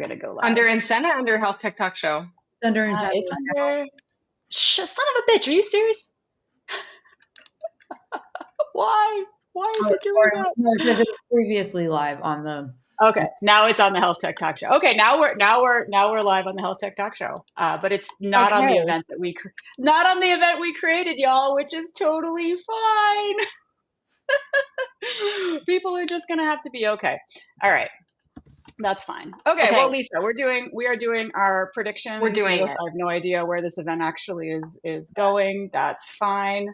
gonna go Under live. Insana, under Health Tech Talk Show. Under Insana. It's under. Son of a bitch! Are you serious? Why? Why is it doing that? No, it says it was previously live on the. Okay, now it's on the Health Tech Talk Show. Okay, now we're live on the Health Tech Talk Show. But it's not on the event that not on the event we created, y'all, which is totally fine. People are just gonna have to be okay. All right. That's fine. Okay, well, Lisa, we are doing our predictions. We're doing it. I have no idea where this event actually is going. That's fine.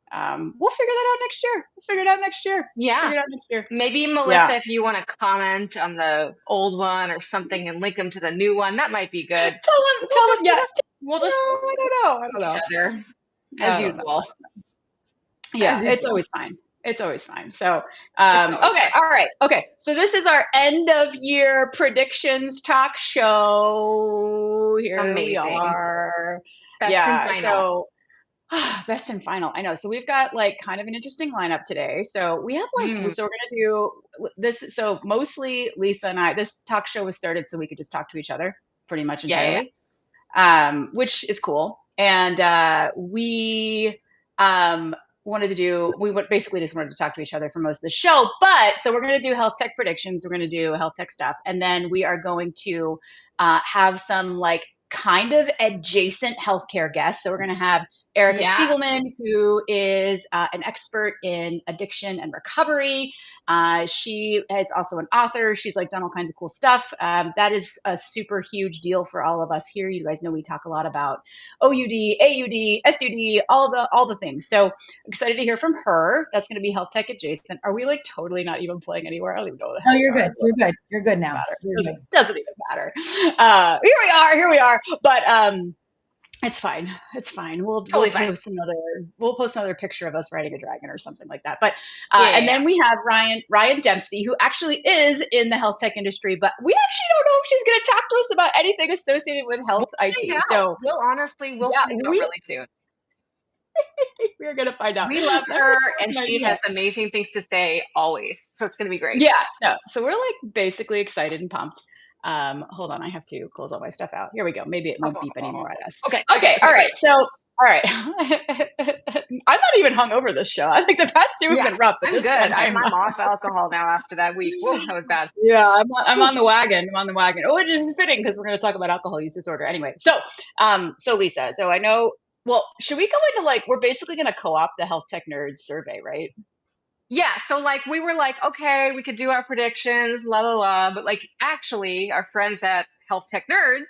We'll figure that out next year. We'll figure it out next year. Yeah. Maybe Melissa, if you want to comment on the old one or something and link them to the new one, that might be good. Tell them. Yeah. We'll just. I don't know. Each other, as usual. Yeah, it's always fine. It's always fine. So, okay. All right. Okay. So this is our end of year predictions talk show. Here we are. Best and final. So best and final. I know. So we've got like kind of an interesting lineup today. So we have like, so we're going to do this. So mostly Lisa and I, this talk show was started so we could just talk to each other pretty much entirely, which is cool. And we basically just wanted to talk to each other for most of the show. But so we're going to do health tech predictions. We're going to do health tech stuff. And then we are going to have some like kind of adjacent healthcare guests. So we're going to have Erica Spiegelman, who is an expert in addiction and recovery. She is also an author. She's like done all kinds of cool stuff. That is a super huge deal for all of us here. You guys know we talk a lot about OUD, AUD, SUD, all the things. So excited to hear from her. That's going to be health tech adjacent. Are we like totally not even playing anywhere? I don't even know what the hell. No, you're good. You're good now. Doesn't even matter. Here we are. But it's fine. We'll post another picture of us riding a dragon or something like that. But then we have Ryan Dempsey, who actually is in the health tech industry, but we actually don't know if she's going to talk to us about anything associated with health IT. So we'll find out really soon. We're going to find out. We love her, and she has amazing things to say always. So it's going to be great. Yeah. No. So we're like basically excited and pumped. Hold on, I have to close all my stuff out. Here we go. Maybe it won't beep anymore at us. Okay. All right. So, all right. I'm not even hungover this show. I think the past two have been rough. I'm good. I'm off alcohol now after that week. Whoa, that was bad. Yeah, I'm on the wagon. Oh, which is fitting because we're going to talk about alcohol use disorder anyway. So Lisa, so I know. Well, should we go into like we're basically going to co-opt the Health Tech Nerds survey, right? Yeah, so like we were like, okay, we could do our predictions, but like actually our friends at Health Tech Nerds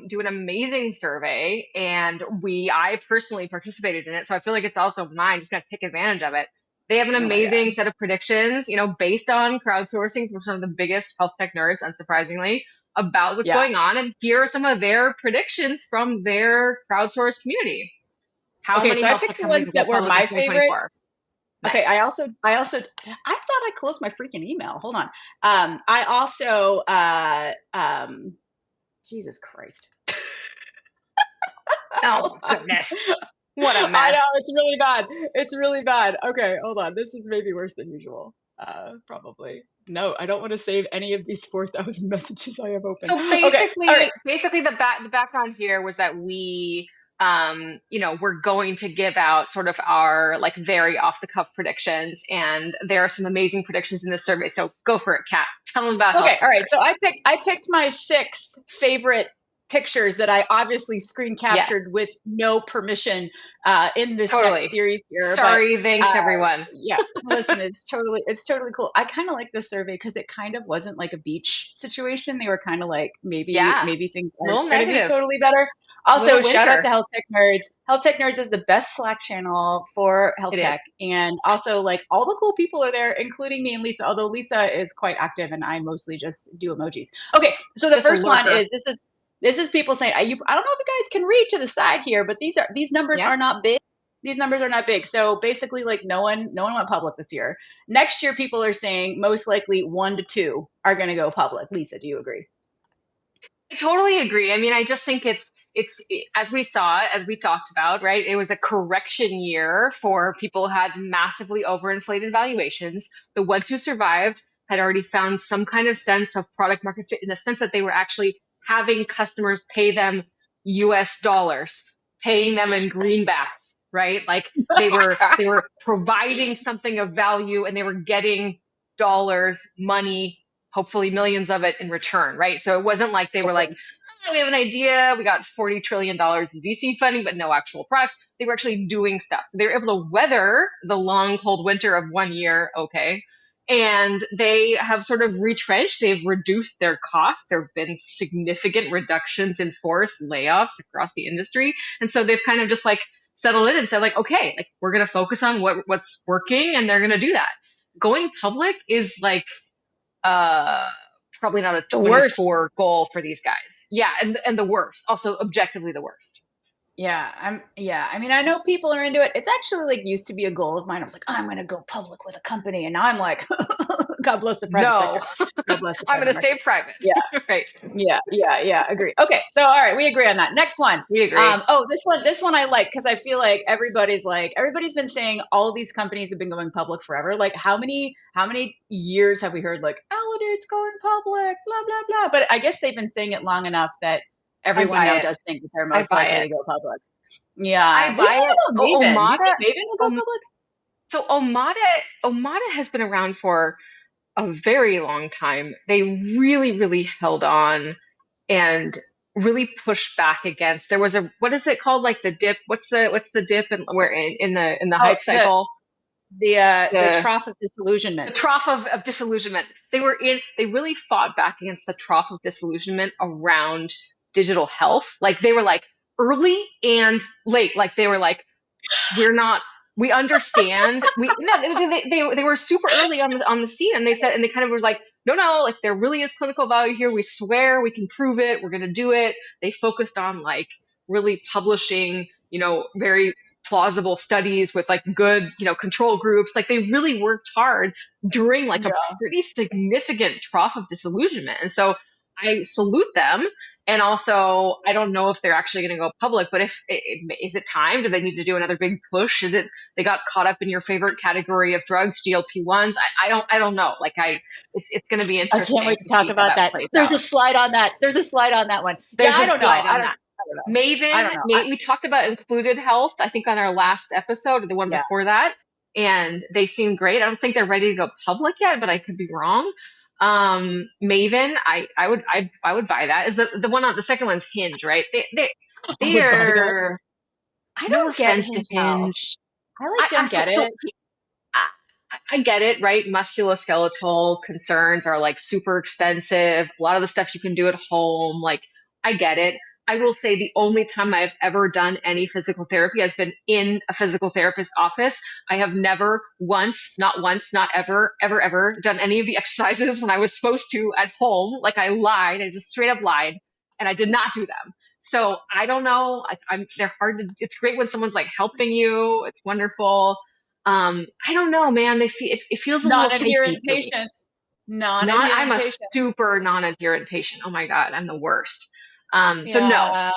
do an amazing survey, and I personally participated in it, so I feel like it's also mine. Just gonna take advantage of it. They have an amazing set of predictions, based on crowdsourcing from some of the biggest health tech nerds, unsurprisingly, about what's going on, and here are some of their predictions from their crowdsourced community. So I picked the ones that were my favorite. Okay, I thought I closed my freaking email. Hold on. I also, Jesus Christ. Oh, goodness. What a mess. I know, it's really bad. Okay, hold on. This is maybe worse than usual. Probably. No, I don't want to save any of these 4,000 messages I have open. So basically the background here was that we we're going to give out sort of our like very off the cuff predictions, and there are some amazing predictions in this survey. So go for it, Kat. Tell them about. Okay, all right. So I picked my 6 favorite pictures that I obviously screen captured with no permission in this next series here. Sorry, thanks everyone. Yeah, listen, it's totally cool. I kind of like this survey because it kind of wasn't like a beach situation. They were kind of like maybe things are going to be totally better. Also, shout out to Health Tech Nerds. Health Tech Nerds is the best Slack channel for health tech, and also like all the cool people are there, including me and Lisa. Although Lisa is quite active, and I mostly just do emojis. Okay, so the first one is this is people saying, I don't know if you guys can read to the side here, but these numbers are not big. These numbers are not big. So basically, like no one went public this year. Next year, people are saying most likely 1 to 2 are going to go public. Lisa, do you agree? I totally agree. I mean, I just think it's as we talked about, right? It was a correction year for people who had massively overinflated valuations. The ones who survived had already found some kind of sense of product market fit in the sense that they were actually having customers pay them US dollars, paying them in greenbacks, right? Like they were providing something of value and they were getting dollars, money, hopefully millions of it in return, right? So it wasn't like they were like, oh, we have an idea, we got $40 trillion in VC funding, but no actual products. They were actually doing stuff. So they were able to weather the long, cold winter of 1 year, okay. And they have sort of retrenched. They've reduced their costs. There have been significant reductions in forced layoffs across the industry. And so they've kind of just like settled in and said like, okay, like we're going to focus on what's working, and they're going to do that. Going public is like, probably not a 24 goal for these guys. Yeah. And the worst, also objectively the worst. Yeah, I mean, I know people are into it. It's actually like used to be a goal of mine. I was like, oh, I'm going to go public with a company. And now I'm like, God bless the private sector. God bless the I'm going to stay private. Yeah. Right. Yeah. Agree. Okay. So, all right. We agree on that. Next one. We agree. This one I like, because I feel like everybody's been saying all these companies have been going public forever. Like how many years have we heard like Aladude's going public, blah, blah, blah. But I guess they've been saying it long enough that everyone now does think that they're most likely to go public. Yeah. I buy it. Maven will go public? So Omada has been around for a very long time. They really, really held on and really pushed back against. There was what is it called? Like the dip. What's the dip in the hype cycle? The trough of disillusionment. The trough of disillusionment. They really fought back against the trough of disillusionment around digital health. Like they were like early and late. Like they were like, we understand. They were super early on the scene, and they kind of were like, no, like there really is clinical value here. We swear we can prove it. We're going to do it. They focused on like really publishing, very plausible studies with like good, control groups. Like they really worked hard during like a pretty significant trough of disillusionment. And so I salute them. And also, I don't know if they're actually going to go public, but is it time? Do they need to do another big push? Is it they got caught up in your favorite category of drugs, GLP-1s? I don't know. Like it's going to be interesting. I can't wait to talk about that. There's a slide on that. There's a slide on that one. I don't know. I don't know. Maven, we talked about Included Health, I think on our last episode or the one before that, and they seem great. I don't think they're ready to go public yet, but I could be wrong. Maven, I would buy that. Is the one on the second one's Hinge, right? They are. I don't get Hinge. I don't get it. I get it, right? Musculoskeletal concerns are like super expensive. A lot of the stuff you can do at home, like I get it. I will say the only time I've ever done any physical therapy has been in a physical therapist's office. I have never not ever done any of the exercises when I was supposed to at home. Like I lied. I just straight up lied, and I did not do them. So I don't know. They're hard to. It's great when someone's like helping you. It's wonderful. I don't know, man. It feels a little non-adherent patient. I'm a super non-adherent patient. Oh my God, I'm the worst. So no,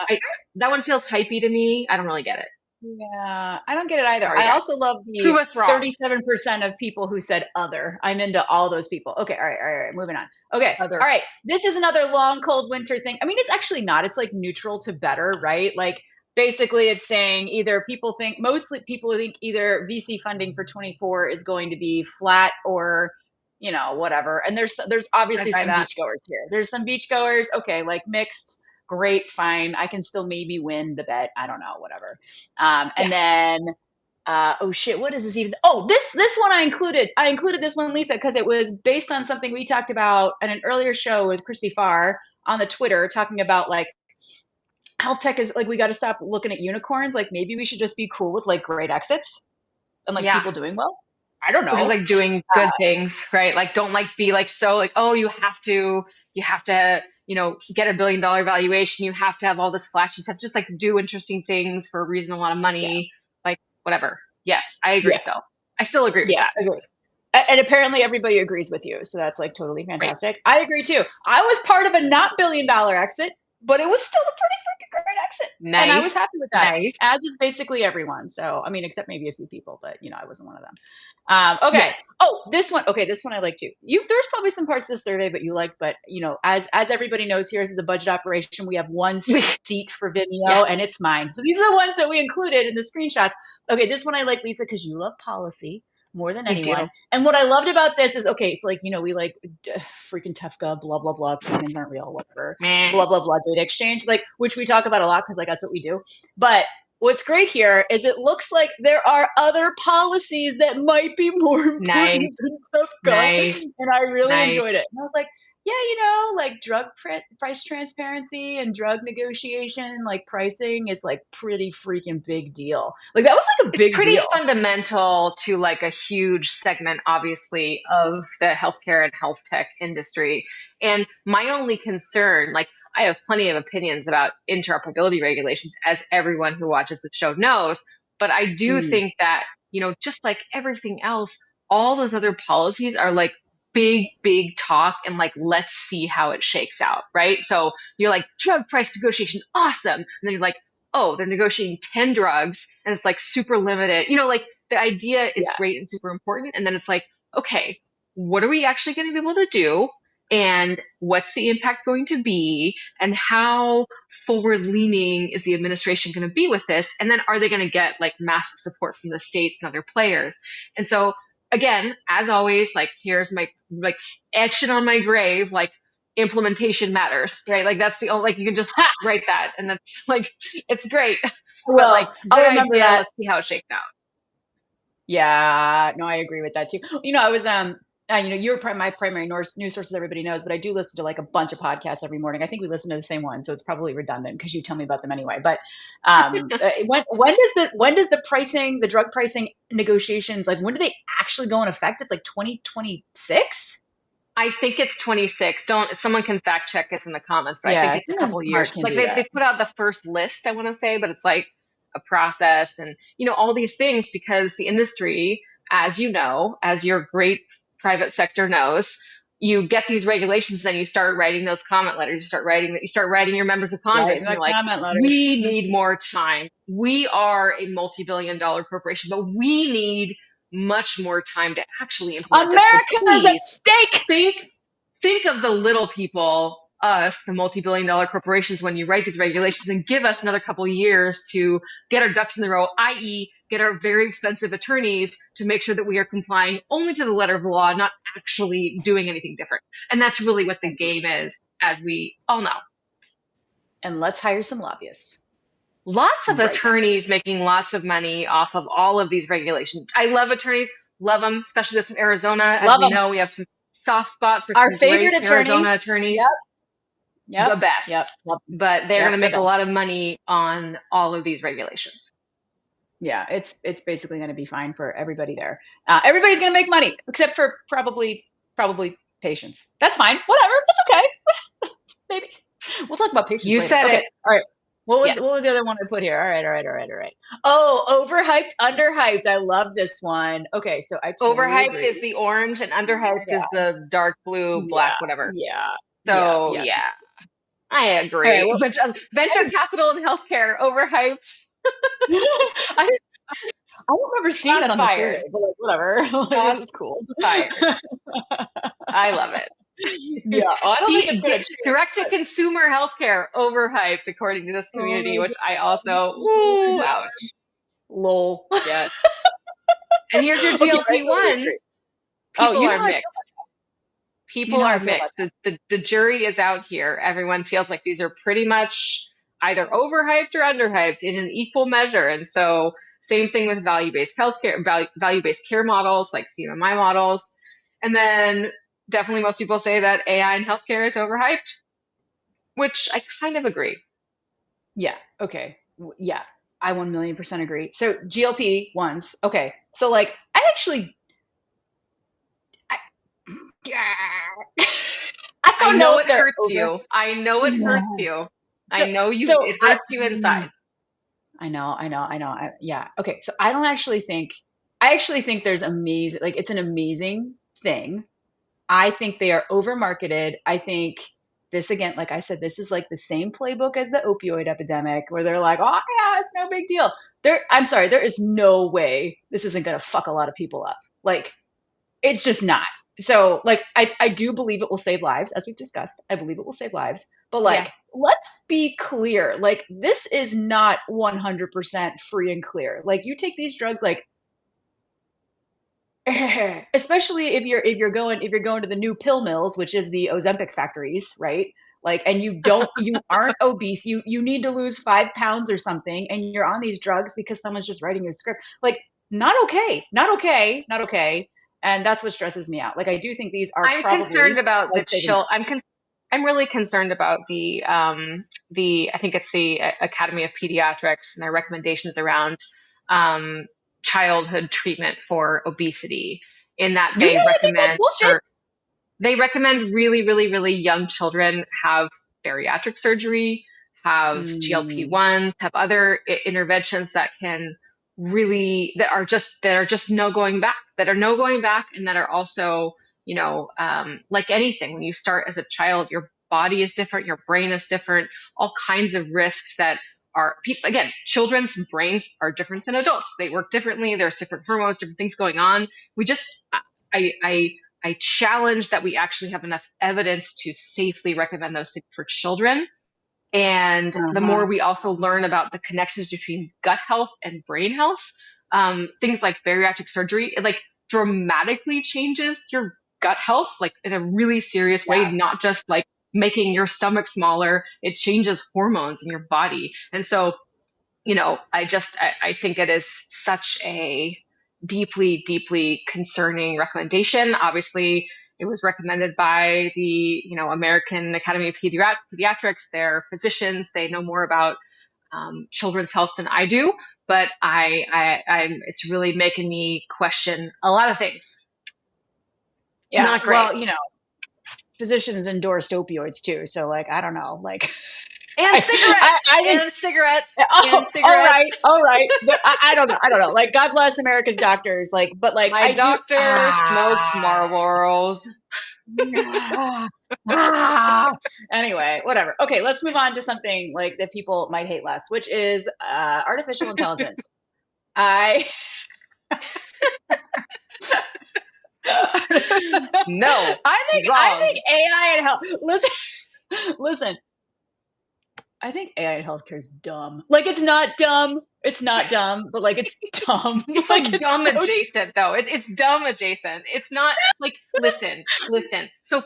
that one feels hypey to me. I don't really get it. Yeah, I don't get it either. I also love the 37% of people who said other. I'm into all those people. Okay, all right, moving on. Okay, other. All right. This is another long, cold winter thing. I mean, it's actually not. It's like neutral to better, right? Like basically it's saying mostly people think either VC funding for 24 is going to be flat or whatever. And there's obviously some beachgoers here. There's some beachgoers. Okay, like mixed. Great, fine. I can still maybe win the bet. I don't know, whatever. And then, oh shit, what is this even? Oh, this one I included this one, Lisa, because it was based on something we talked about in an earlier show with Chrissy Farr on the Twitter, talking about like health tech is like, we got to stop looking at unicorns. Like maybe we should just be cool with like great exits and like people doing well. I don't know. Just like doing good things, right? Like don't like be like so like, oh, you have to get $1 billion valuation. You have to have all this flashy stuff. Just like do interesting things for a reasonable amount of money, like whatever. Yes, I agree. Yes. So I still agree with that. Agree. And apparently everybody agrees with you. So that's like totally fantastic. Right. I agree too. I was part of a not $1 billion exit, but it was still a pretty freaking great exit. Nice. And I was happy with that, nice. as is basically everyone. So, I mean, except maybe a few people, but I wasn't one of them. Okay. Yes. Oh, this one I like too. There's probably some parts of the survey, but as everybody knows, here, this is a budget operation. We have one seat for Vimeo, and it's mine. So these are the ones that we included in the screenshots. Okay, this one I like, Lisa, because you love policy more than anyone. And what I loved about this is, okay, it's like, we like freaking TEFCA, blah, blah, blah, humans aren't real, whatever, blah, blah, blah, data exchange, like, which we talk about a lot because, like, that's what we do. But what's great here is it looks like there are other policies that might be more important than TEFCA. And I really enjoyed it. And I was like, yeah, like drug price transparency and drug negotiation, like pricing is like pretty freaking big deal. Like that was like a big deal. It's pretty fundamental to like a huge segment, obviously, of the healthcare and health tech industry. And my only concern, like I have plenty of opinions about interoperability regulations, as everyone who watches the show knows, but I do think that, just like everything else, all those other policies are like big talk and like, let's see how it shakes out, right? So you're like, drug price negotiation, awesome. And then you're like, oh, they're negotiating 10 drugs and it's like super limited. Like the idea is great and super important. And then it's like, okay, what are we actually going to be able to do? And what's the impact going to be? And how forward leaning is the administration going to be with this? And then are they going to get like massive support from the states and other players? And so again, as always, like here's my like etched it on my grave, like implementation matters, right? Like that's the only, like you can just write that and that's like, it's great. Well, like I remember that. Let's see how it shakes out. Yeah, no, I agree with that too. I was, you're my primary news sources, everybody knows, but I do listen to like a bunch of podcasts every morning. I think we listen to the same one, so it's probably redundant because you tell me about them anyway. But when does the drug pricing negotiations, like when do they actually go in effect? It's like 2026? I think it's 26. Someone can fact check us in the comments, but I think it's a couple years. Like they put out the first list, I want to say, but it's like a process and, all these things because the industry, as you know, as your great private sector knows, you get these regulations, then you start writing those comment letters, you start writing your members of Congress, and you're like, we need more time. We are a multi-billion-dollar corporation, but we need much more time to actually implement America is at stake. Think of the little people, us, the multi-billion-dollar corporations, when you write these regulations, and give us another couple of years to get our ducks in the row, i.e. get our very expensive attorneys to make sure that we are complying only to the letter of the law, not actually doing anything different. And that's really what the game is, as we all know. And let's hire some lobbyists. Lots of attorneys making lots of money off of all of these regulations. I love attorneys, love them, especially those from Arizona. As we know, we have some soft spot for our some favorite great Arizona attorneys. Yep. The best. Yep. But they're going to make a lot of money on all of these regulations. Yeah, it's basically going to be fine for everybody there. Everybody's going to make money except for probably patients. That's fine. Whatever. That's okay. Maybe we'll talk about patients. You later. said okay. it. All right. What was the other one I put here? All right. Oh, overhyped, underhyped. I love this one. Okay, so I totally overhyped agree. is the orange and underhyped is the dark blue, black, whatever. Yeah. So yeah. I agree. Right, well, venture capital and healthcare overhyped. I don't remember seeing that on the survey, but like, whatever. This is cool. I love it. Yeah, I don't think it's good. Direct-to-consumer healthcare overhyped, according to this community, which I also, ouch, lol, yes. And here's your GLP-1. People are mixed. People are mixed. The jury is out here. Everyone feels like these are pretty much either overhyped or underhyped in an equal measure. And so same thing with value-based healthcare, value-based care models like CMMI models. And then definitely most people say that AI in healthcare is overhyped, which I kind of agree. Yeah. Okay. Yeah. I 1,000,000% agree. So GLP-1s. Okay. So like, I know it hurts you. I know it hurts you. I know you. It hurts you inside. I know. Yeah. Okay. So I actually think there's amazing, like it's an amazing thing. I think they are over marketed. I think this again, like I said, this is like the same playbook as the opioid epidemic where they're like, oh yeah, it's no big deal. I'm sorry, there is no way this isn't going to fuck a lot of people up. Like, it's just not. So like, I do believe it will save lives, as we've discussed. I believe it will save lives, but like, let's be clear. Like, this is not 100% free and clear. Like, you take these drugs, like, especially if you're going to the new pill mills, which is the Ozempic factories, right? Like, and you aren't obese, you need to lose 5 pounds or something, and you're on these drugs because someone's just writing you a script. Like, not okay. And that's what stresses me out. Like, I do think these are. I'm concerned about I'm really concerned about the I think it's the Academy of Pediatrics and their recommendations around childhood treatment for obesity, in that they recommend really, really, really young children have bariatric surgery, have GLP-1s, have other interventions that are just no going back, and that are also, like anything, when you start as a child, your body is different, your brain is different, all kinds of risks that again, children's brains are different than adults. They work differently. There's different hormones, different things going on. I challenge that we actually have enough evidence to safely recommend those things for children. And the more we also learn about the connections between gut health and brain health, things like bariatric surgery, it like dramatically changes your gut health, like in a really serious way, not just like making your stomach smaller. It changes hormones in your body. And so, I think it is such a deeply, deeply concerning recommendation. Obviously, it was recommended by the, American Academy of Pediatrics. They're physicians. They know more about children's health than I do, but it's really making me question a lot of things. Yeah. Not great. Well, physicians endorsed opioids too. So like, I don't know, like. And cigarettes. All right. I don't know. Like, God bless America's doctors. Like, but like, my doctor smokes Marlboros. Anyway, whatever. Okay, let's move on to something like that people might hate less, which is artificial intelligence. No. I think AI in health. Listen. I think AI in healthcare is dumb. Like, it's not dumb, but like, it's dumb. It's like dumb adjacent though. It's dumb adjacent. It's not like, listen. So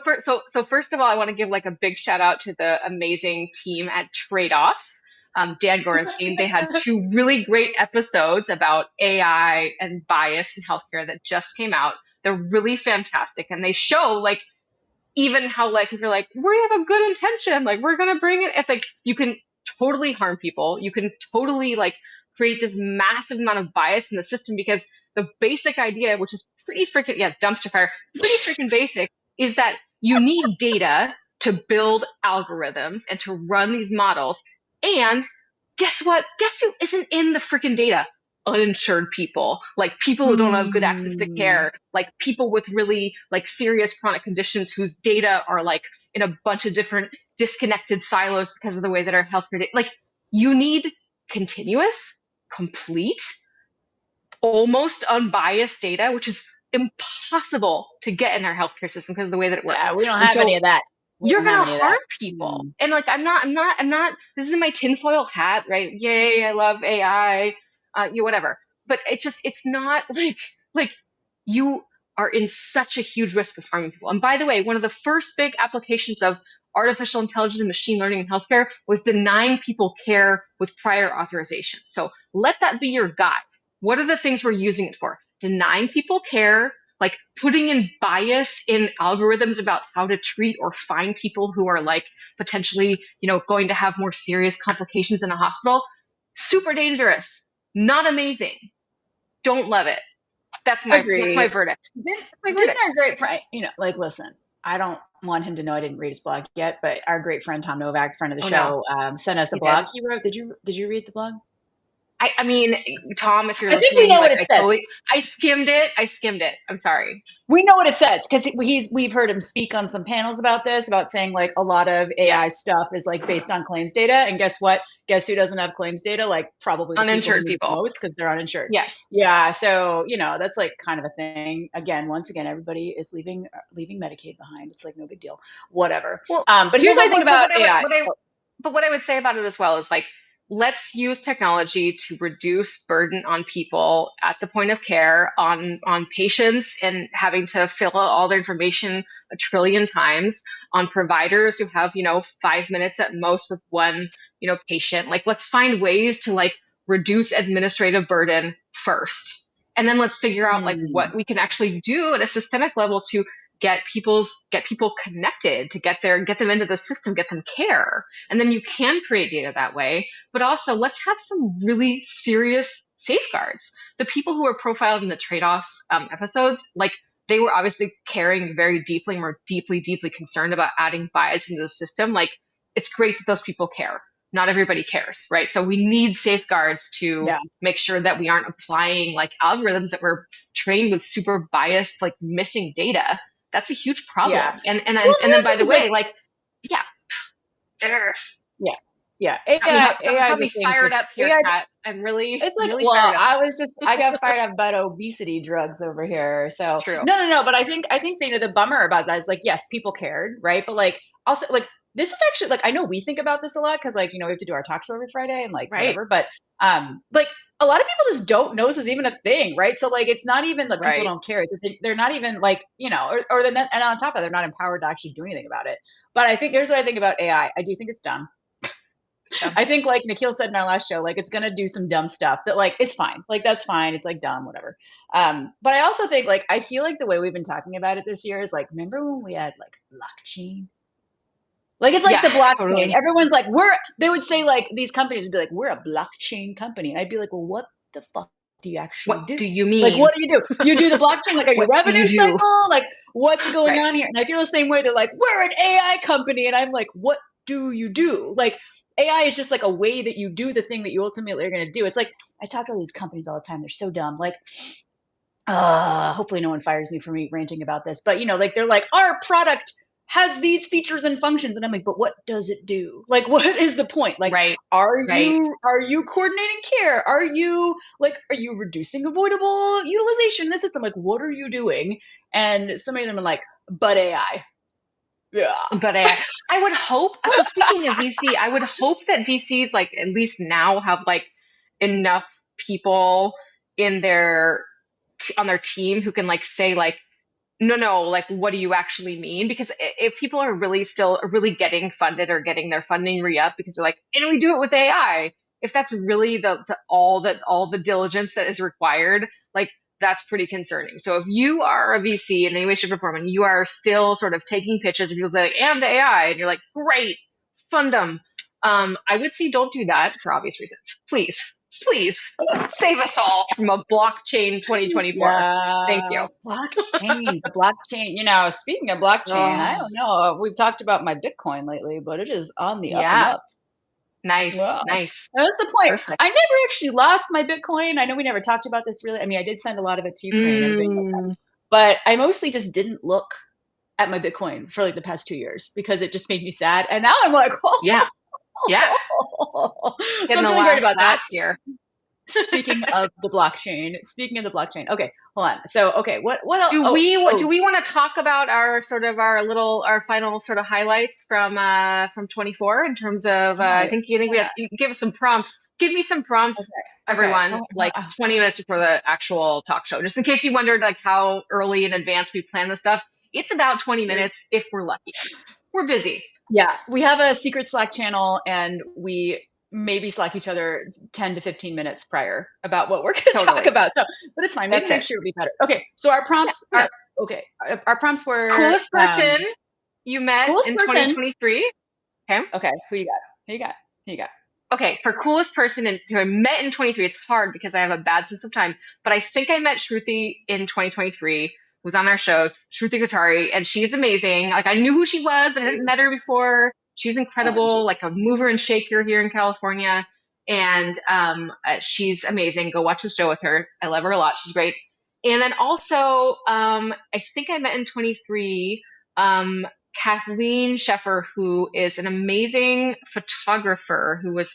first of all, I want to give like a big shout out to the amazing team at Trade-Offs. Dan Gorenstein, they had 2 really great episodes about AI and bias in healthcare that just came out. They're really fantastic. And they show like, even how like, if you're like, we have a good intention, like we're going to bring it. It's like, you can totally harm people. You can totally like create this massive amount of bias in the system, because the basic idea, which is pretty freaking, dumpster fire, pretty freaking basic, is that you need data to build algorithms and to run these models. And guess what? Guess who isn't in the freaking data? Uninsured people, like people who don't have good access to care, like people with really like serious chronic conditions whose data are like in a bunch of different disconnected silos because of the way that our healthcare data, like you need continuous, complete, almost unbiased data, which is impossible to get in our healthcare system because of the way that it works. Yeah, we don't have any of that. You're going to harm people. And like, I'm not, this is my tinfoil hat, right? Yay, I love AI. Whatever. But it's not like you are in such a huge risk of harming people. And by the way, one of the first big applications of artificial intelligence and machine learning in healthcare was denying people care with prior authorization. So let that be your guide. What are the things we're using it for? Denying people care, like putting in bias in algorithms about how to treat or find people who are like potentially, going to have more serious complications in a hospital. Super dangerous. Not amazing. Don't love it. That's my verdict. Didn't our great friend, like, listen, I don't want him to know I didn't read his blog yet, but our great friend Tom Novak, friend of the show, sent us a blog he wrote. Did you read the blog? I mean, Tom, if you're I think we listening, know what like it says. I skimmed it. I'm sorry. We know what it says because we've heard him speak on some panels about this, about saying like a lot of AI stuff is like based on claims data. And guess what? Guess who doesn't have claims data? Like probably the Uninsured people people. most, because they're uninsured. Yes. Yeah. So, that's like kind of a thing. Once again, everybody is leaving Medicaid behind. It's like no big deal. Whatever. Well, but here's what I think about AI. But what I would say about it as well is like, let's use technology to reduce burden on people at the point of care, on patients and having to fill out all their information a trillion times, on providers who have 5 minutes at most with one patient. Like, let's find ways to like reduce administrative burden first, and then let's figure out like what we can actually do at a systemic level to get people connected, to get them into the system, get them care. And then you can create data that way. But also let's have some really serious safeguards. The people who were profiled in the trade-offs episodes, like they were obviously caring very deeply and were deeply, deeply concerned about adding bias into the system. Like, it's great that those people care. Not everybody cares, right? So we need safeguards to make sure that we aren't applying like algorithms that were trained with super biased, like missing data. That's a huge problem. Yeah. And then by the way, yeah. AI is fired up here, Kat. I'm really, it's like, really I got fired up about obesity drugs over here. So true. No. But I think the bummer about that is like, yes, people cared, right? But like, also like, this is actually like, I know we think about this a lot because like, we have to do our talk show every Friday and like whatever, but like a lot of people just don't know this is even a thing, right? So like, it's not even like people don't care. It's they're not even like, or then, and on top of that, they're not empowered to actually do anything about it. But I think here's what I think about AI. I do think it's dumb. I think like Nikhil said in our last show, like it's going to do some dumb stuff that like, it's fine. Like, that's fine. It's like dumb, whatever. But I also think like, I feel like the way we've been talking about it this year is like, remember when we had like blockchain? Like, it's like the blockchain. Totally. Everyone's like, they would say like, these companies would be like, we're a blockchain company. And I'd be like, well, what the fuck do you actually do? What do you mean? Like, what do you do? You do the blockchain? Like, are you revenue cycle? Like, what's going on here? And I feel the same way. They're like, we're an AI company. And I'm like, what do you do? Like, AI is just like a way that you do the thing that you ultimately are going to do. It's like, I talk to all these companies all the time. They're so dumb. Like, hopefully no one fires me for me ranting about this. But, like, they're like, our product has these features and functions. And I'm like, but what does it do? Like, what is the point? Like, are you coordinating care? Are you reducing avoidable utilization in the system? Like, what are you doing? And so many of them are like, but AI. Yeah. But I would hope, so speaking of VC, I would hope that VCs like at least now have like enough people on their team who can like say like, no, like, what do you actually mean? Because if people are really getting funded or getting their funding re-up because they're like, and we do it with AI, if that's really all the diligence that is required, like, that's pretty concerning. So if you are a VC in any way, shape, or form, and you are still sort of taking pitches and people say, like, and AI, and you're like, great, fund them. I would say don't do that for obvious reasons. Please save us all from a blockchain 2024. Yeah, thank you. Blockchain. Speaking of blockchain, I don't know. We've talked about my Bitcoin lately, but it is on the up and up. Nice. That's the point. Perfect. I never actually lost my Bitcoin. I know we never talked about this really. I mean, I did send a lot of it to Ukraine, but I mostly just didn't look at my Bitcoin for like the past 2 years because it just made me sad. And now I'm like, yeah. So I'm feeling great about that here. Speaking of the blockchain. Okay, hold on. So, okay, what else? Do we want to talk about our final sort of highlights from 24 in terms of I think we have to give us some prompts. Give me some prompts, everyone, like 20 minutes before the actual talk show, just in case you wondered like how early in advance we plan this stuff. It's about 20 minutes if we're lucky. We're busy. Yeah, we have a secret Slack channel, and we maybe Slack each other 10 to 15 minutes prior about what we're going to talk about. So, but it's fine. Maybe next year will be better. Okay, so our prompts our prompts were coolest person you met in 2023. Okay, who you got? Okay, for coolest person who I met in 23, it's hard because I have a bad sense of time, but I think I met Shruti in 2023. Was on our show, Shruti Kothari, and she's amazing. Like, I knew who she was, but I hadn't met her before. She's incredible, like a mover and shaker here in California. And she's amazing. Go watch the show with her. I love her a lot. She's great. And then also, I think I met in 23, Kathleen Sheffer, who is an amazing photographer who was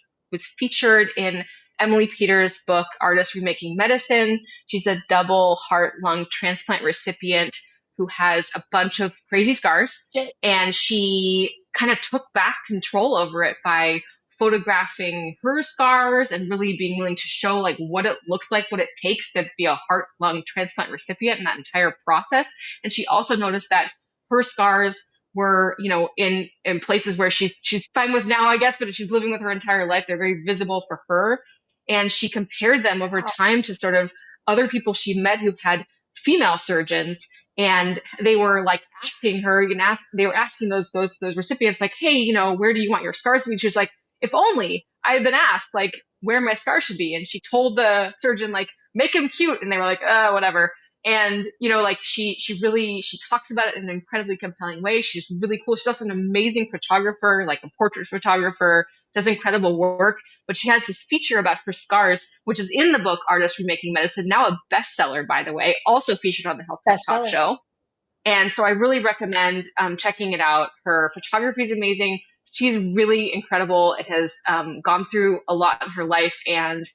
featured in Emily Peters' book, Artists Remaking Medicine. She's a double heart lung transplant recipient who has a bunch of crazy scars. And she kind of took back control over it by photographing her scars and really being willing to show like what it looks like, what it takes to be a heart lung transplant recipient in that entire process. And she also noticed that her scars were, in places where she's fine with now, I guess, but she's living with her entire life. They're very visible for her. And she compared them over time to sort of other people she met who had female surgeons. And they were like asking her, they were asking those recipients like, hey, where do you want your scars to be? She was like, if only I had been asked like where my scar should be. And she told the surgeon like, make him cute. And they were like, whatever. And, like she talks about it in an incredibly compelling way. She's really cool. She's also an amazing photographer, like a portrait photographer, does incredible work. But she has this feature about her scars, which is in the book, Artists Remaking Medicine, now a bestseller, by the way, also featured on the Health Tech Talk show. And so I really recommend checking it out. Her photography is amazing. She's really incredible. It has gone through a lot in her life and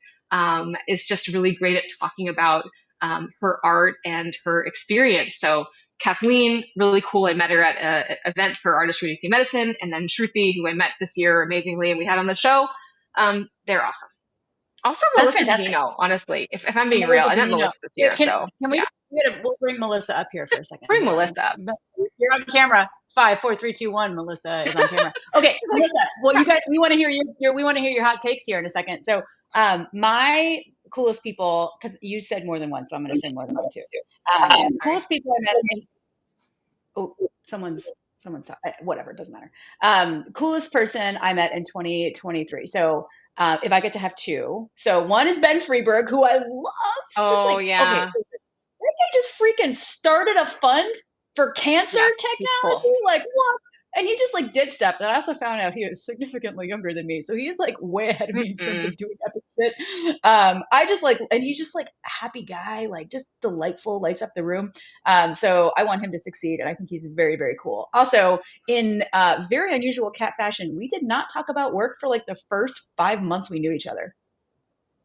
is just really great at talking about her art and her experience. So Kathleen, really cool. I met her at an event for Artists Remaking Medicine. And then Shruti, who I met this year amazingly and we had on the show. They're awesome. Also, Melissa Dino, honestly, if I'm being real, I met Melissa this year. We'll bring Melissa up here for a second. Bring Melissa up. You're on camera. 5, 4, 3, 2, 1. Melissa is on camera. Okay, Melissa. Well, we want to hear your hot takes here in a second. So, my coolest people, because you said more than one, so I'm going to say more than one too. Coolest people I met. Someone's whatever. It doesn't matter. Coolest person I met in 2023. So. If I get to have two. So one is Ben Freeberg, who I love. Yeah. Okay, that guy just freaking started a fund for cancer technology. Cool. Like, what? And he just like did stuff. And I also found out he was significantly younger than me. So he's like way ahead of me in terms of doing epic shit. And he's just like a happy guy, like just delightful, lights up the room. So I want him to succeed. And I think he's very, very cool. Also, in very unusual cat fashion, we did not talk about work for like the first 5 months we knew each other,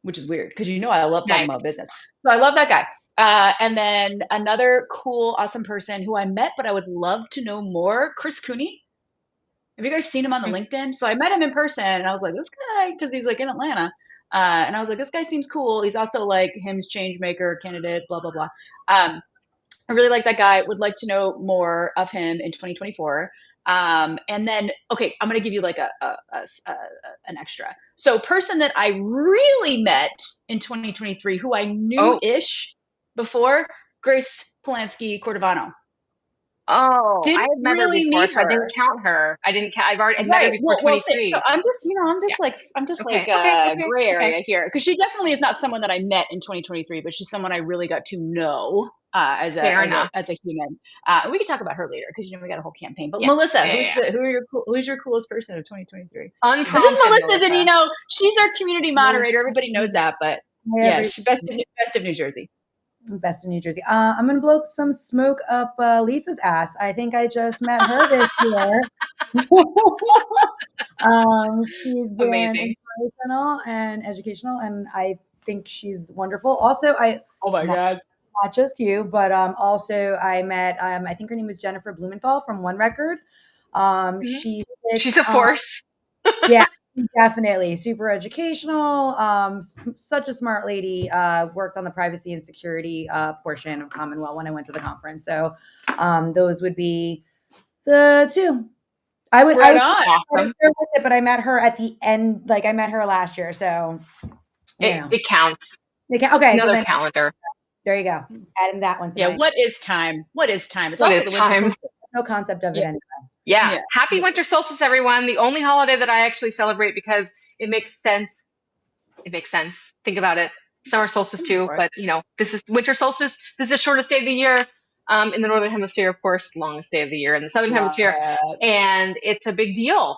which is weird because I love talking about business. So I love that guy. And then another cool, awesome person who I met, but I would love to know more, Chris Cooney. Have you guys seen him on the LinkedIn? So I met him in person and I was like, this guy, because he's like in Atlanta. And I was like, this guy seems cool. He's also like HIMSS change maker candidate, blah, blah, blah. I really like that guy. Would like to know more of him in 2024. And then, okay, I'm going to give you like an extra. So person that I really met in 2023, who I knew-ish before, Grace Polanski Cordovano. Oh, I had met her before, so I didn't count her. I've already met her before 23. So I'm just gray area here because she definitely is not someone that I met in 2023, but she's someone I really got to know as a human. We could talk about her later because we got a whole campaign. But Melissa, who's your coolest person of 2023? This is Melissa's, and she's our community moderator. Everybody knows that, but she's best of New Jersey. Best in New Jersey. I'm going to blow some smoke up Lisa's ass. I think I just met her this year. She's been inspirational and educational, and I think she's wonderful. Also, God. Not just you, but also I met, I think her name was Jennifer Blumenthal from One Record. She's a force. Yeah. Definitely. Super educational. Such a smart lady. Worked on the privacy and security portion of Commonwealth when I went to the conference. So those would be the two. I would with it, but I met her at the end. Like I met her last year. So it counts. Okay. Another calendar. There you go. Adding that one. Yeah. What is time? It's also the winter solstice. No concept of it anyway. Yeah. Happy winter solstice, everyone. The only holiday that I actually celebrate because it makes sense. Think about it. Summer solstice too, but this is winter solstice. This is the shortest day of the year. In the Northern Hemisphere, of course, longest day of the year in the Southern Hemisphere. And it's a big deal.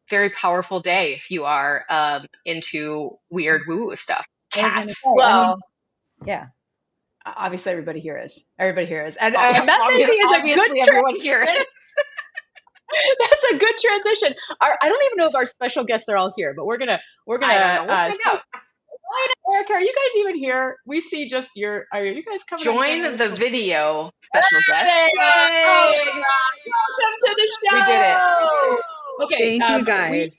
very powerful day if you are into weird woo-woo stuff. Cat. Well, yeah. Obviously, everybody here is. Everybody here is. And that maybe is a good everyone here is. That's a good transition. I don't even know if our special guests are all here, but we're gonna. We'll find out. Erica, are you guys even here? We see just your. Are you guys coming? Join the video special guest. Welcome to the show. We did it. Okay. Thank you guys.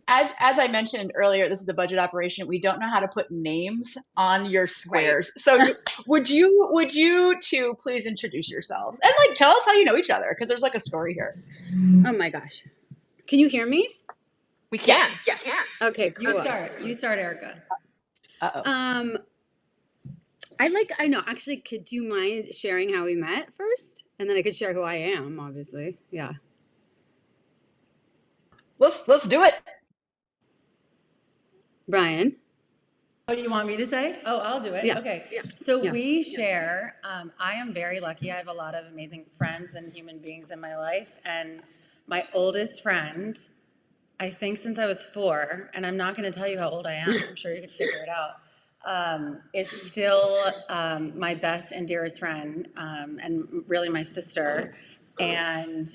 As I mentioned earlier, this is a budget operation. We don't know how to put names on your squares. Right. So would you two please introduce yourselves and like tell us how you know each other, because there's like a story here. Oh my gosh. Can you hear me? We can. Yes. Okay, cool. You start, Erica. Uh-oh. I know. Actually, could you mind sharing how we met first? And then I could share who I am, obviously. Yeah. Let's do it. Brian. Oh, you want me to say? Oh, I'll do it. Yeah. Okay. Yeah. So we share, I am very lucky. I have a lot of amazing friends and human beings in my life. And my oldest friend, I think since I was 4, and I'm not going to tell you how old I am, I'm sure you could figure it out, is still my best and dearest friend, and really my sister. And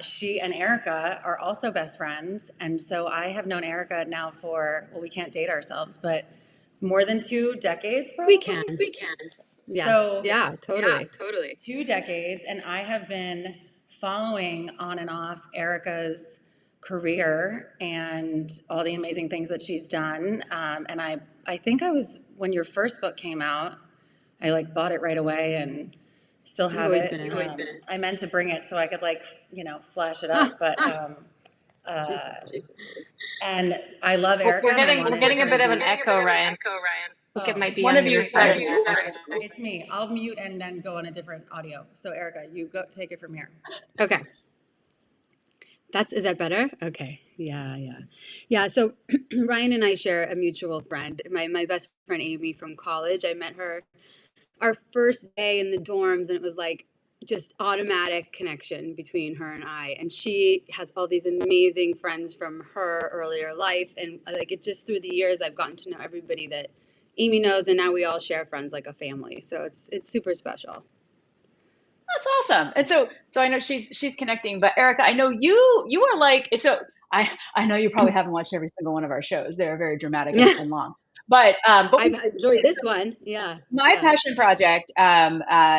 she and Erica are also best friends. And so I have known Erica now for, well, we can't date ourselves, but more than 2 decades, probably? We can. Yes. So, yeah, totally. 2 decades. And I have been following on and off Erica's career and all the amazing things that she's done. And I think I was, when your first book came out, I like bought it right away and still have it. I meant to bring it so I could flash it up, but and I love Erica. We're getting a bit of an echo, Ryan. I think it might be one of you. It's me. I'll mute and then go on a different audio. So Erica, you go take it from here. Okay. Is that better? Okay. Yeah. So Ryan and I share a mutual friend. My best friend Amy from college. I met her our first day in the dorms, and it was like just automatic connection between her and I. And she has all these amazing friends from her earlier life, and like it just through the years I've gotten to know everybody that Amy knows, and now we all share friends like a family. So it's super special. That's awesome. And so I know she's connecting, but Erica, I know you are like, so I know you probably haven't watched every single one of our shows. They're very dramatic and long. But I've enjoyed this one. Yeah. My passion project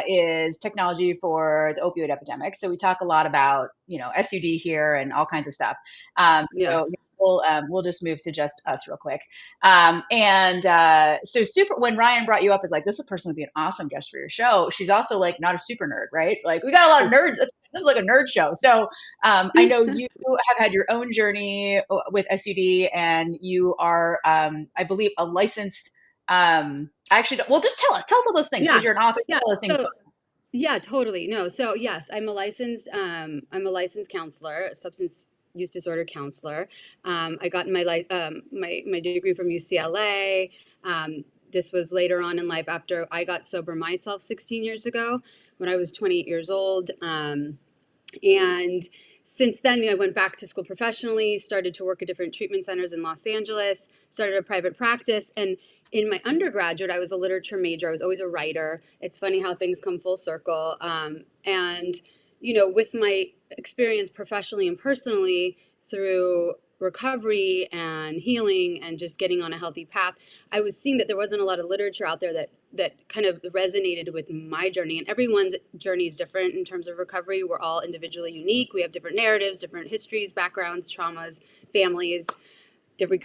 is technology for the opioid epidemic. So we talk a lot about, SUD here and all kinds of stuff. So we'll just move to just us real quick. So when Ryan brought you up as like, this person would be an awesome guest for your show. She's also like not a super nerd, right? Like we got a lot of nerds. This is like a nerd show. So I know you have had your own journey with SUD, and you are, I believe, a licensed. Just tell us all those things because you're an author. Yeah. All those things. Yeah, totally. No. So yes, I'm a licensed counselor, a substance use disorder counselor. I got my degree from UCLA. This was later on in life after I got sober myself 16 years ago when I was 28 years old. And since then, I went back to school professionally, started to work at different treatment centers in Los Angeles, started a private practice. And in my undergraduate, I was a literature major. I was always a writer. It's funny how things come full circle. And with my experience professionally and personally through recovery and healing and just getting on a healthy path, I was seeing that there wasn't a lot of literature out there that kind of resonated with my journey. And everyone's journey is different in terms of recovery. We're all individually unique. We have different narratives, different histories, backgrounds, traumas, families.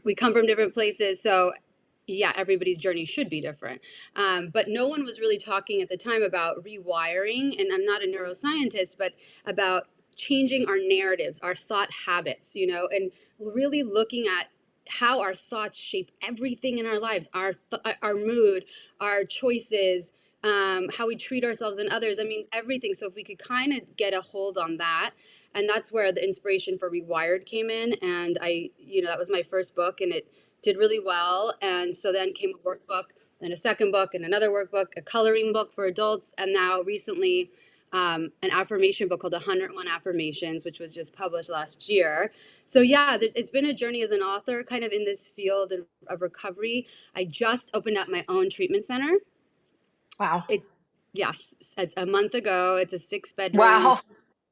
We come from different places. So yeah, everybody's journey should be different. But no one was really talking at the time about rewiring. And I'm not a neuroscientist, but about changing our narratives, our thought habits, and really looking at how our thoughts shape everything in our lives, our mood, our choices, how we treat ourselves and others. I mean, everything. So if we could kind of get a hold on that, and that's where the inspiration for Rewired came in. And that was my first book, and it did really well. And so then came a workbook, then a second book, and another workbook, a coloring book for adults. And now recently, an affirmation book called 101 Affirmations, which was just published last year. So yeah, it's been a journey as an author kind of in this field of recovery. I just opened up my own treatment center. Wow. It's a month ago. It's a 6-bedroom. Wow.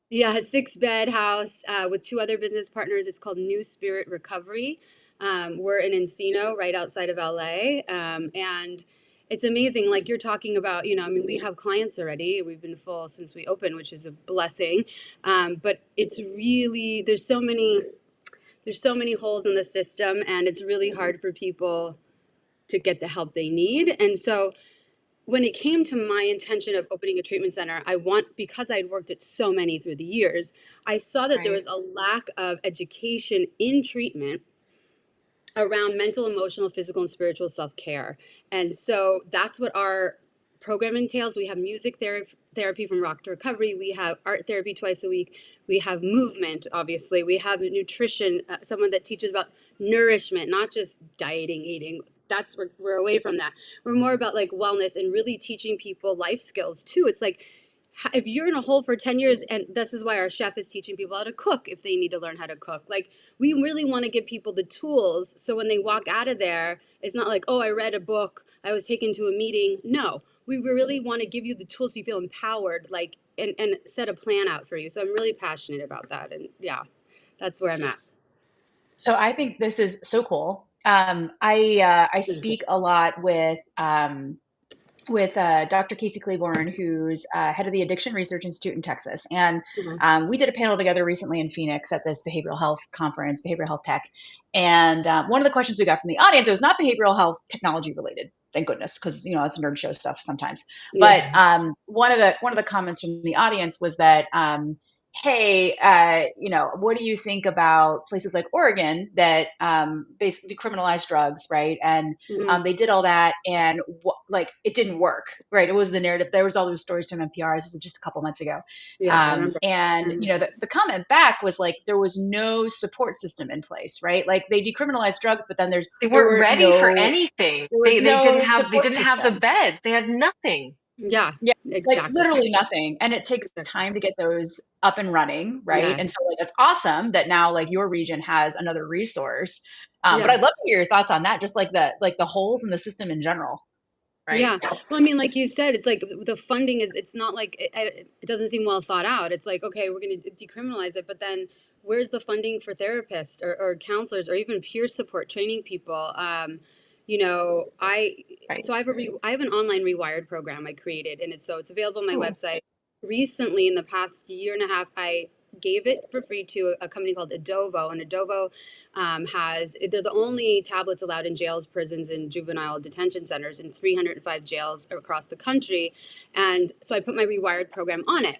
Yeah, a 6-bed house with 2 other business partners. It's called New Spirit Recovery. We're in Encino, right outside of LA. And it's amazing. Like you're talking about, I mean, we have clients already. We've been full since we opened, which is a blessing. But it's really, there's so many holes in the system, and it's really hard for people to get the help they need. And so when it came to my intention of opening a treatment center, because I'd worked at so many through the years, I saw that there was a lack of education in treatment around mental, emotional, physical, and spiritual self-care. And so that's what our program entails. We have music therapy from Rock to Recovery. We have art therapy twice a week. We have movement, obviously. We have nutrition, someone that teaches about nourishment, not just dieting, eating. We're away from that. We're more about like wellness and really teaching people life skills too. It's like, if you're in a hole for 10 years, and this is why our chef is teaching people how to cook if they need to learn how to cook. Like, we really want to give people the tools so when they walk out of there, it's not like, oh, I read a book, I was taken to a meeting. No, we really want to give you the tools so you feel empowered, like, and set a plan out for you. So I'm really passionate about that. And yeah, that's where I'm at. So I think this is so cool. I speak a lot with Dr. Casey Claiborne, who's head of the Addiction Research Institute in Texas. And we did a panel together recently in Phoenix at this behavioral health conference, Behavioral Health Tech. And one of the questions we got from the audience, it was not behavioral health technology related, thank goodness, because it's nerd show stuff sometimes. Yeah. But one of the comments from the audience was that, hey, what do you think about places like Oregon that basically decriminalized drugs, right? And they did all that, and it didn't work, right? It was the narrative. There was all those stories from NPR. This was just a couple months ago. Yeah, and the comment back was like there was no support system in place, right? Like they decriminalized drugs, but then they weren't ready for anything. They didn't have the beds. They had nothing. Yeah, exactly. Like literally nothing. And it takes time to get those up and running, right? Yes. And so it's awesome that now your region has another resource. But I'd love to hear your thoughts on that, just like the holes in the system in general. Right? Yeah. Well, I mean, like you said, it's like the funding it's not like it doesn't seem well thought out. It's like, okay, we're going to decriminalize it, but then where's the funding for therapists or counselors or even peer support training people? I have an online Rewired program I created, and it's available on my website. Recently, in the past year and a half, I gave it for free to a company called Adovo, and Adovo they're the only tablets allowed in jails, prisons, and juvenile detention centers in 305 jails across the country. And so I put my Rewired program on it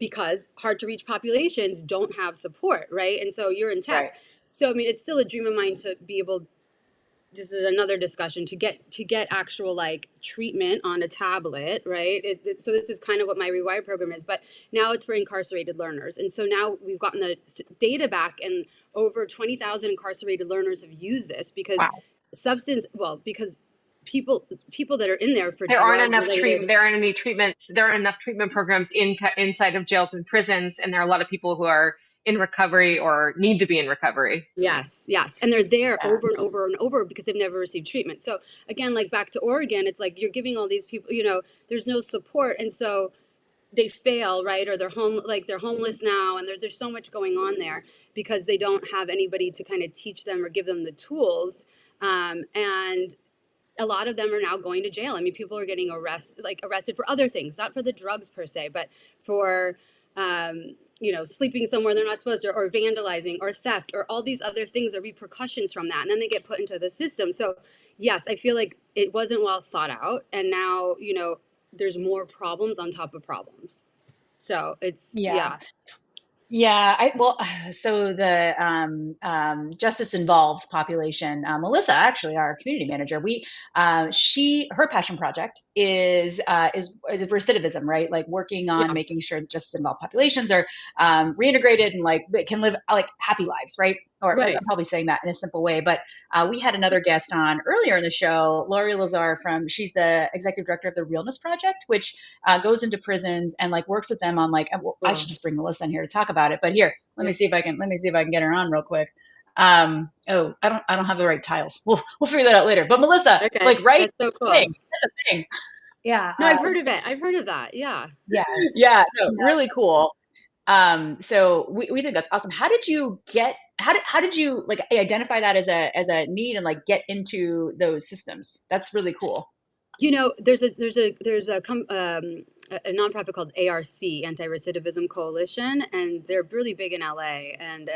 because hard to reach populations don't have support, right? And so you're in tech. Right. So I mean, it's still a dream of mine to be able. This is another discussion to get actual treatment on a tablet, right? So this is kind of what my Rewired program is, but now it's for incarcerated learners. And so now we've gotten the data back, and over 20,000 incarcerated learners have used this because because people that are in there for there aren't enough treatments. There aren't enough treatment programs inside of jails and prisons, and there are a lot of people who are in recovery or need to be in recovery. Yes. And they're there over and over and over because they've never received treatment. So again, back to Oregon, it's like you're giving all these people, there's no support. And so they fail, right? Or they're homeless now. And there's so much going on there because they don't have anybody to kind of teach them or give them the tools. And a lot of them are now going to jail. I mean, people are getting arrested for other things, not for the drugs per se, but for, sleeping somewhere they're not supposed to, or vandalizing, or theft, or all these other things, are repercussions from that. And then they get put into the system. So yes, I feel like it wasn't well thought out. And now, there's more problems on top of problems. So it's, Yeah. So the justice involved population, Melissa, actually our community manager, her passion project is recidivism, right? Like working on making sure justice involved populations are reintegrated and can live happy lives, right? or Right. I'm probably saying that in a simple way, but we had another guest on earlier in the show, Lori Lazar she's the executive director of the Realness Project, which goes into prisons and like works with them on like, I should just bring Melissa in here to talk about it, but here, let me see if I can get her on real quick. I don't have the right tiles. We'll figure that out later. But Melissa, Okay. like, right? That's so cool. Thing. That's a thing. Yeah. No, I've heard of it. I've heard of that. Yeah. Yeah. Yeah. No, really cool. So we think that's awesome. How did you like identify that as a need and like get into those systems? That's really cool. You know, there's a nonprofit called ARC, Anti-Recidivism Coalition, and they're really big in LA, and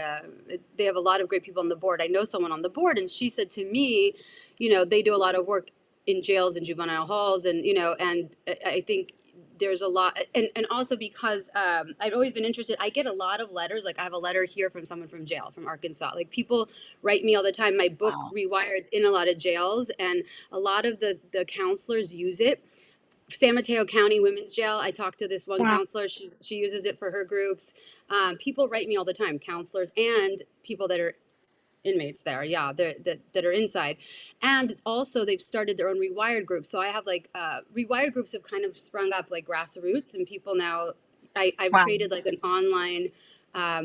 they have a lot of great people on the board. I know someone on the board, and she said to me, you know, they do a lot of work in jails and juvenile halls, and you know, and I think there's a lot, and also because I've always been interested. I get a lot of letters. Like I have a letter here from someone from jail, from Arkansas. Like people write me all the time. My book Rewired's in a lot of jails, and a lot of the counselors use it. San Mateo County Women's Jail, I talked to this one counselor. She uses it for her groups. People write me all the time, counselors and people that are inmates there, that are inside. And also they've started their own Rewired groups. So I have like Rewired groups have kind of sprung up like grassroots, and people now I've created like an online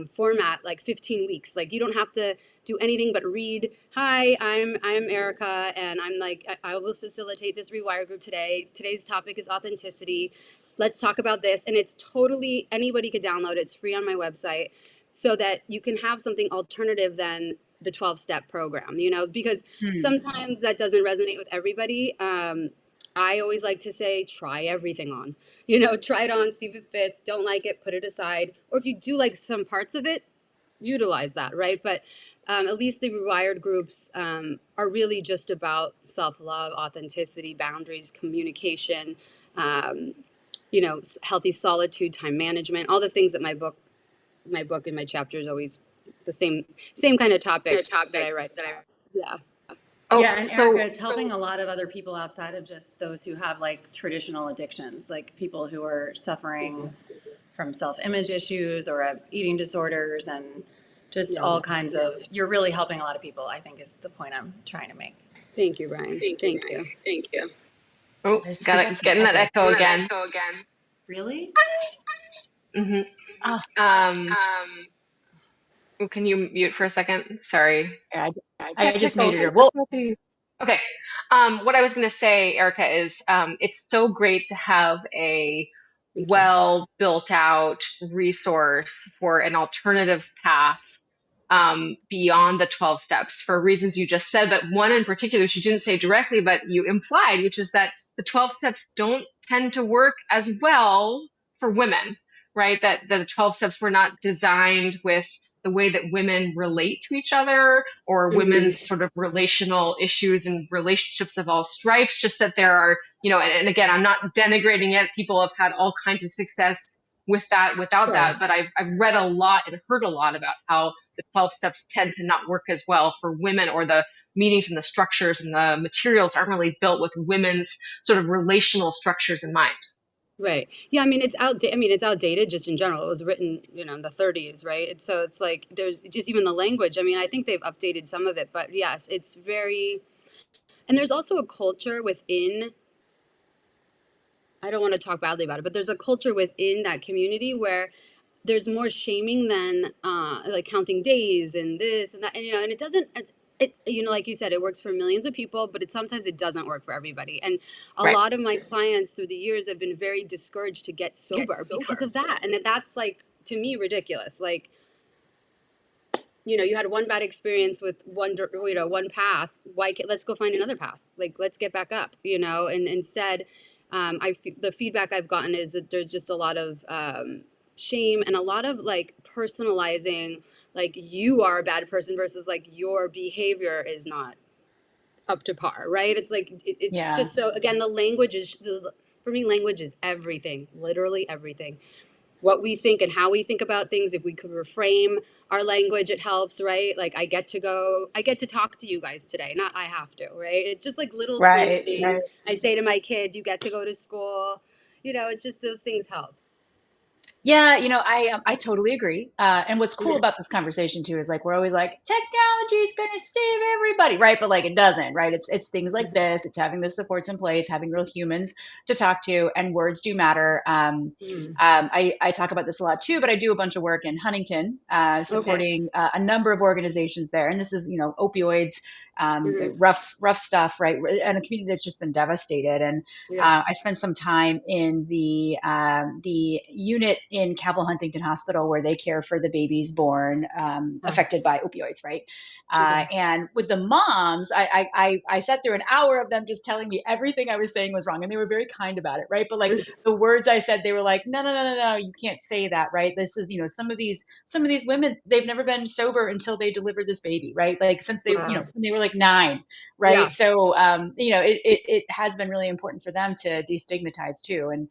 format, like 15 weeks. Like you don't have to do anything but read. Hi, I'm Erica, and I'm like I will facilitate this Rewire group today. Today's topic is authenticity. Let's talk about this. And it's totally, anybody could download it. It's free on my website, so that you can have something alternative than the 12-step program, you know, because sometimes that doesn't resonate with everybody. I always like to say, try everything on, you know, try it on, see if it fits. Don't like it, put it aside. Or if you do like some parts of it, utilize that, right? But at least the Rewired groups are really just about self-love, authenticity, boundaries, communication, you know, healthy solitude, time management, all the things that my book and my chapter is always the same kind of topics that I write. Yeah. Oh, yeah, and Erica, it's helping a lot of other people outside of just those who have like traditional addictions, like people who are suffering from self-image issues or eating disorders and just all kinds of, you're really helping a lot of people, I think is the point I'm trying to make. Thank you, Ryan. Thank you. Oh, it's getting that echo again. Really? Mm-hmm. Can you mute for a second? Sorry. I just muted her. Well, okay. What I was going to say, Erica, is it's so great to have a well built out resource for an alternative path beyond the 12 steps for reasons you just said, but one in particular, which you didn't say directly, but you implied, which is that the 12 steps don't tend to work as well for women, right? That the 12 steps were not designed with the way that women relate to each other or women's sort of relational issues and relationships of all stripes, just that there are, you know, and again, I'm not denigrating it. People have had all kinds of success with that, without that, but I've read a lot and heard a lot about how the 12 steps tend to not work as well for women, or the meetings and the structures and the materials aren't really built with women's sort of relational structures in mind. Right. Yeah. I mean, it's outdated just in general. It was written, you know, in the 30s, right? So it's like, there's just even the language. I mean, I think they've updated some of it, but yes, it's very, and there's also a culture within, I don't want to talk badly about it, but there's a culture within that community where there's more shaming than like counting days and this and that, and, you know, and it doesn't, it's, you know, like you said, it works for millions of people, but sometimes it doesn't work for everybody. And a lot of my clients through the years have been very discouraged to get sober because of that. And that's like, to me, ridiculous. Like, you know, you had one bad experience with one path. Let's go find another path. Like, let's get back up, you know, and instead, the feedback I've gotten is that there's just a lot of shame and a lot of like personalizing, like you are a bad person versus like your behavior is not up to par, right? It's like, it's just so, again, the language is, for me, language is everything, literally everything. What we think and how we think about things, if we could reframe our language, it helps, right? Like I get to talk to you guys today, not I have to, right? It's just like little tiny things. I say to my kids, you get to go to school, you know, it's just those things help. Yeah, I totally agree. And what's cool about this conversation too is like we're always like technology is going to save everybody, right? But like it doesn't, right? It's things like this. It's having the supports in place, having real humans to talk to, and words do matter. I talk about this a lot too, but I do a bunch of work in Huntington, supporting a number of organizations there, and this is opioids, rough stuff, right? And a community that's just been devastated. And I spent some time in the unit in Cabell Huntington Hospital where they care for the babies born affected by opioids, right? And with the moms, I sat through an hour of them just telling me everything I was saying was wrong, and they were very kind about it, right? But like the words I said, they were like, no, you can't say that, right? This is, some of these women, they've never been sober until they delivered this baby, right? Like since they, when they were like 9, right? Yeah. So, it has been really important for them to destigmatize too, and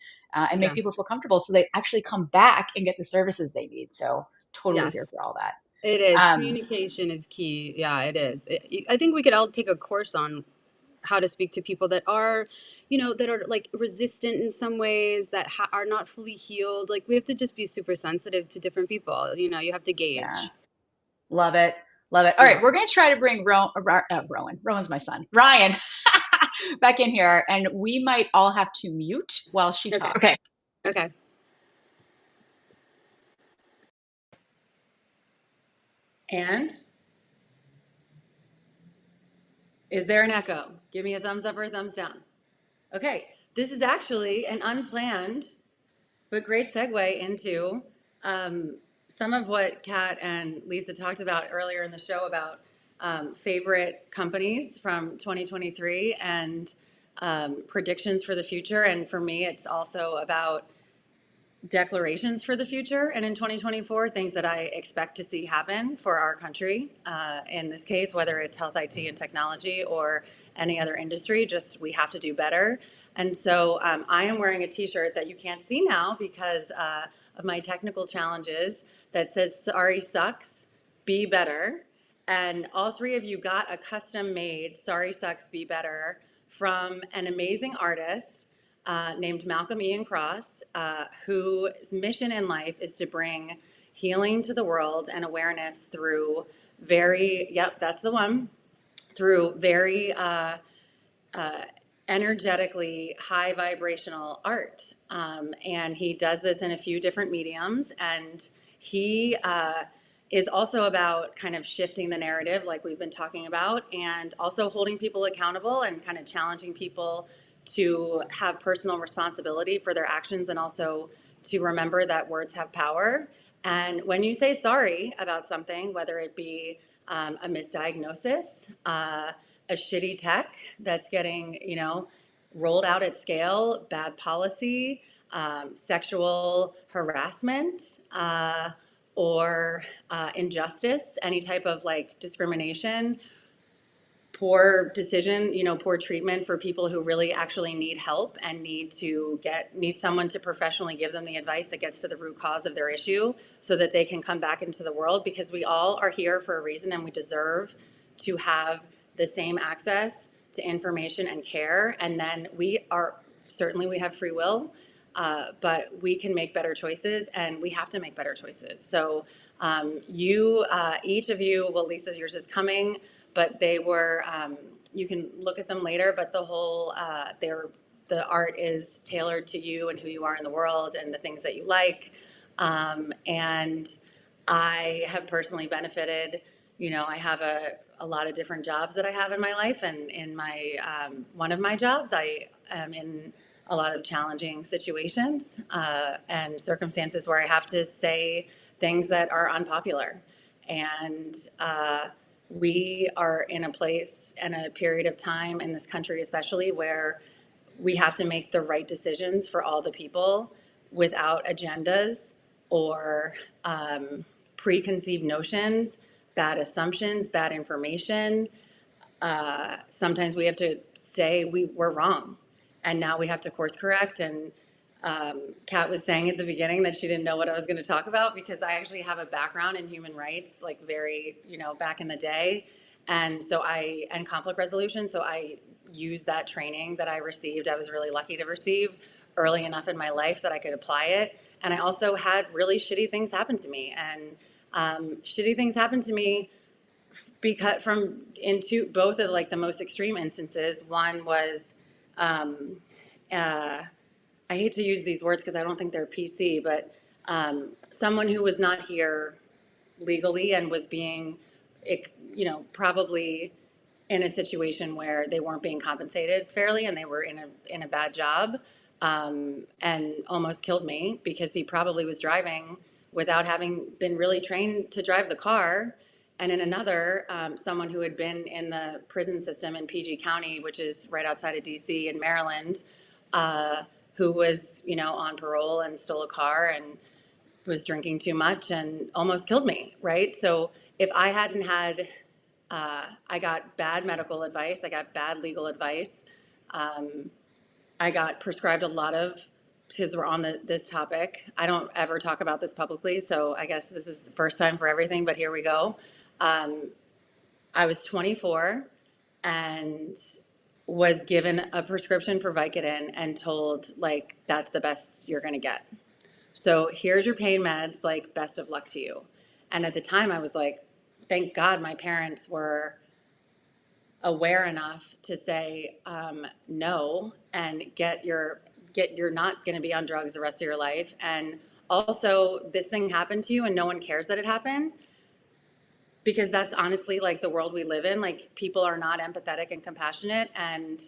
make people feel comfortable so they actually come back and get the services they need. So totally here for all that. It is. Communication is key. Yeah, it is. I think we could all take a course on how to speak to people that are, that are like resistant in some ways, that are not fully healed. Like we have to just be super sensitive to different people. You have to gauge. Yeah. Love it. All right. We're going to try to bring Rowan. Rowan's my son. Ryan back in here. And we might all have to mute while she talks. Okay. And is there an echo? Give me a thumbs up or a thumbs down. Okay, this is actually an unplanned but great segue into some of what Kat and Lisa talked about earlier in the show about favorite companies from 2023 and predictions for the future. And for me, it's also about declarations for the future, and in 2024, things that I expect to see happen for our country. In this case, whether it's health, IT, and technology, or any other industry, just we have to do better. And so I am wearing a T-shirt that you can't see now because of my technical challenges that says "Sorry sucks, be better." And all 3 of you got a custom-made "Sorry sucks, be better" from an amazing artist named Malcolm Ian Cross, whose mission in life is to bring healing to the world and awareness through that's the one, through very energetically high vibrational art. And he does this in a few different mediums. And he is also about kind of shifting the narrative like we've been talking about, and also holding people accountable and kind of challenging people to have personal responsibility for their actions, and also to remember that words have power. And when you say sorry about something, whether it be a misdiagnosis, a shitty tech that's getting, rolled out at scale, bad policy, sexual harassment, or injustice, any type of like discrimination, poor decision, poor treatment for people who really actually need help and need someone to professionally give them the advice that gets to the root cause of their issue so that they can come back into the world, because we all are here for a reason and we deserve to have the same access to information and care. And then we have free will, but we can make better choices, and we have to make better choices. So each of you, well, Lisa's, yours is coming, but they were, you can look at them later, but the whole, the art is tailored to you and who you are in the world and the things that you like. And I have personally benefited, I have a lot of different jobs that I have in my life, and in my, one of my jobs, I am in a lot of challenging situations and circumstances where I have to say things that are unpopular. And we are in a place and a period of time in this country, especially, where we have to make the right decisions for all the people without agendas or preconceived notions, bad assumptions, bad information. Sometimes we have to say we're wrong, and now we have to course correct. And Kat was saying at the beginning that she didn't know what I was going to talk about, because I actually have a background in human rights, like very, back in the day. And so and conflict resolution. So I used that training that I received. I was really lucky to receive early enough in my life that I could apply it. And I also had really shitty things happen to me. And shitty things happened to me because from into both of like the most extreme instances. One was, I hate to use these words because I don't think they're PC, but someone who was not here legally and was being, probably in a situation where they weren't being compensated fairly and they were in a bad job, and almost killed me because he probably was driving without having been really trained to drive the car. And in another, someone who had been in the prison system in PG County, which is right outside of DC in Maryland, who was, on parole and stole a car and was drinking too much and almost killed me, right? So if I hadn't had, I got bad medical advice, I got bad legal advice, I got prescribed a lot of, because we're on this topic, I don't ever talk about this publicly, so I guess this is the first time for everything, but here we go. I was 24 and was given a prescription for Vicodin and told, like, that's the best you're going to get. So here's your pain meds, like, best of luck to you. And at the time I was like, thank God my parents were aware enough to say no, and you're not going to be on drugs the rest of your life. And also, this thing happened to you and no one cares that it happened, because that's honestly like the world we live in. Like, people are not empathetic and compassionate and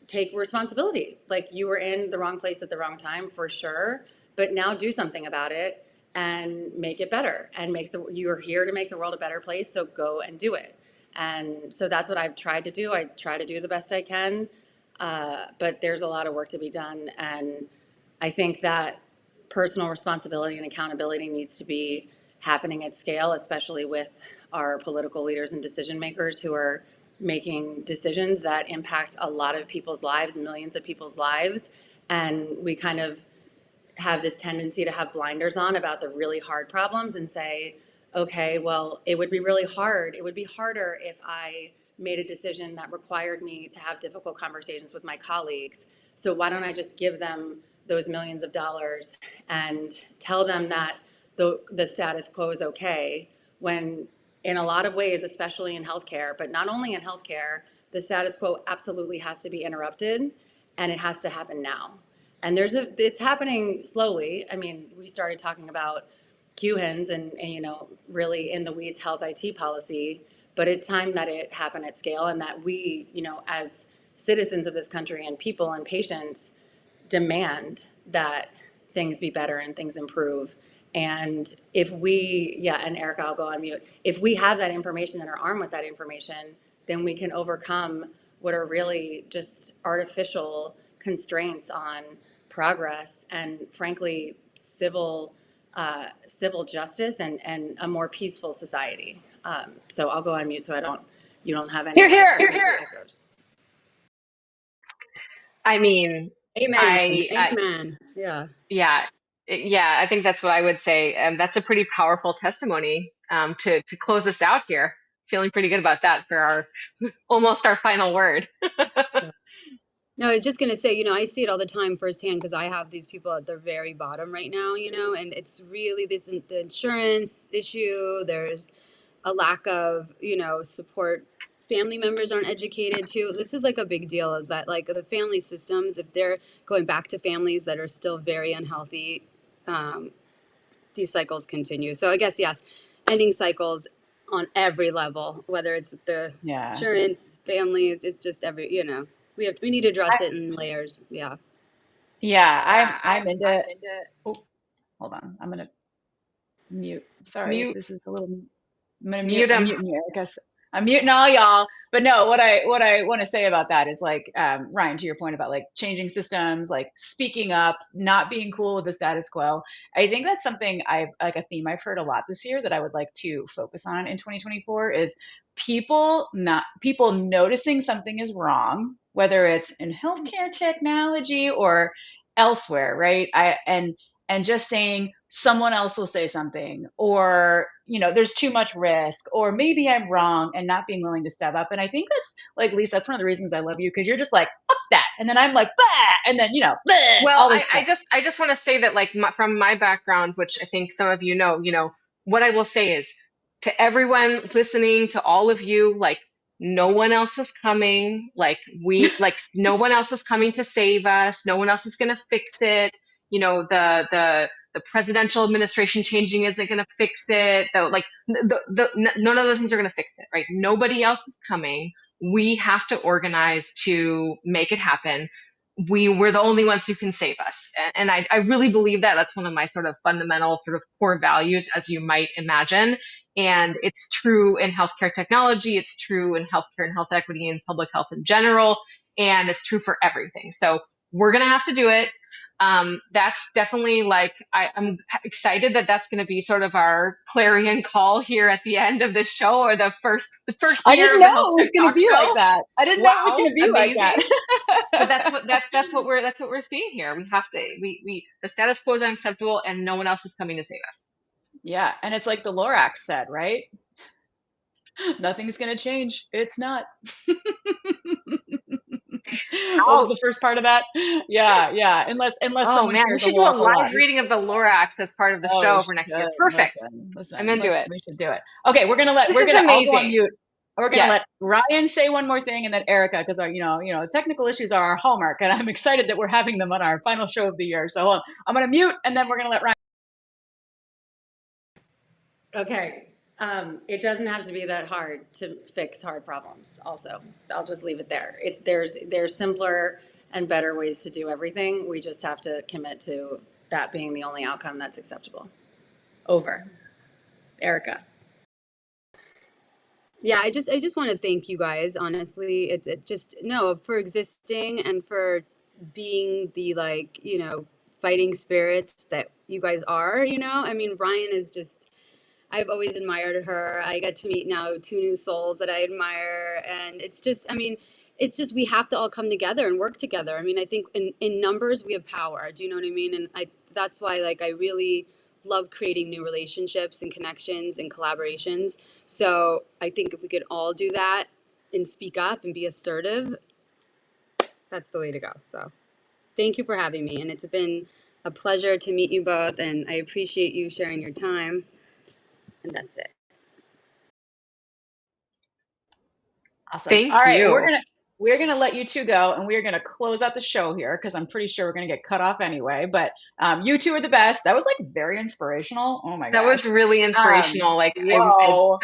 take responsibility. Like, you were in the wrong place at the wrong time for sure, but now do something about it and make it better, and you're here to make the world a better place. So go and do it. And so that's what I've tried to do. I try to do the best I can, but there's a lot of work to be done. And I think that personal responsibility and accountability needs to be happening at scale, especially with our political leaders and decision makers who are making decisions that impact a lot of people's lives, millions of people's lives. And we kind of have this tendency to have blinders on about the really hard problems and say, okay, well, it would be really hard. It would be harder if I made a decision that required me to have difficult conversations with my colleagues. So why don't I just give them those millions of dollars and tell them that the status quo is okay, when in a lot of ways, especially in healthcare, but not only in healthcare, the status quo absolutely has to be interrupted, and it has to happen now. And it's happening slowly. I mean, we started talking about QHINs and really in the weeds health IT policy, but it's time that it happen at scale, and that we, as citizens of this country and people and patients, demand that things be better and things improve. And if and Erica, I'll go on mute. If we have that information and are armed with that information, then we can overcome what are really just artificial constraints on progress and, frankly, civil justice and a more peaceful society. So I'll go on mute so you don't have any echoes. I mean, amen. Amen. Yeah, I think that's what I would say. That's a pretty powerful testimony to close us out here. Feeling pretty good about that for almost our final word. No, I was just going to say, I see it all the time firsthand because I have these people at the very bottom right now, and it's really the insurance issue. There's a lack of, support. Family members aren't educated too. This is like a big deal, is that like the family systems, if they're going back to families that are still very unhealthy, these cycles continue. So I guess, yes, ending cycles on every level, whether it's the insurance, families, it's just we need to address it in layers. I'm into. Oh, hold on. I'm gonna mute. Sorry, this is a little. I'm gonna mute you, Erica. I'm muting all y'all. But no, what I want to say about that is, like, Ryan, to your point about like changing systems, like speaking up, not being cool with the status quo. I think that's something a theme I've heard a lot this year that I would like to focus on in 2024 is people noticing something is wrong, whether it's in healthcare technology or elsewhere, right? And just saying someone else will say something, or there's too much risk, or maybe I'm wrong, and not being willing to step up. And I think that's like, Lisa, that's one of the reasons I love you, because you're just like, fuck that. And then I'm like, bah! And then, bleh, Well, all this I just want to say that, like, from my background, which I think some of what I will say is, to everyone listening, to all of you, like, no one else is coming. Like, no one else is coming to save us. No one else is going to fix it. The presidential administration changing isn't going to fix it. None of those things are going to fix it, right? Nobody else is coming. We have to organize to make it happen. We're the only ones who can save us. And I really believe that. That's one of my sort of fundamental sort of core values, as you might imagine. And it's true in healthcare technology. It's true in healthcare and health equity and public health in general. And it's true for everything. So we're going to have to do it. That's definitely, like, I'm excited that that's going to be sort of our clarion call here at the end of this show, or the first year. I didn't know it was going to be like that. I didn't know it was going to be like that. But that's what we're seeing here. We have to, the status quo is unacceptable, and no one else is coming to save us. Yeah. And it's like the Lorax said, right? Nothing's going to change. It's not. What was the first part of that? Yeah. Unless someone man, we should do a live reading of the Lorax as part of the show for next year. Perfect. Listen, I'm into it. We should do it. Okay, we're gonna all go on mute. We're gonna let Ryan say one more thing, and then Erica, because our technical issues are our hallmark, and I'm excited that we're having them on our final show of the year. So I'm gonna mute, and then we're gonna let Ryan. Okay. It doesn't have to be that hard to fix hard problems. Also, I'll just leave it there. There's simpler and better ways to do everything. We just have to commit to that being the only outcome that's acceptable. Over. Erica. Yeah, I just want to thank you guys. Honestly, for existing and for being the, like, fighting spirits that you guys are. I mean, Ryan is just. I've always admired her. I get to meet now 2 new souls that I admire. And it's just we have to all come together and work together. I mean, I think in numbers, we have power. Do you know what I mean? And that's why, like, I really love creating new relationships and connections and collaborations. So I think if we could all do that and speak up and be assertive, that's the way to go. So thank you for having me. And it's been a pleasure to meet you both. And I appreciate you sharing your time. And that's it. Awesome. Thank All right, you. We're gonna let you two go, and we're gonna close out the show here, because I'm pretty sure we're gonna get cut off anyway. But you two are the best. That was, like, very inspirational. Oh my god. That was really inspirational. Whoa.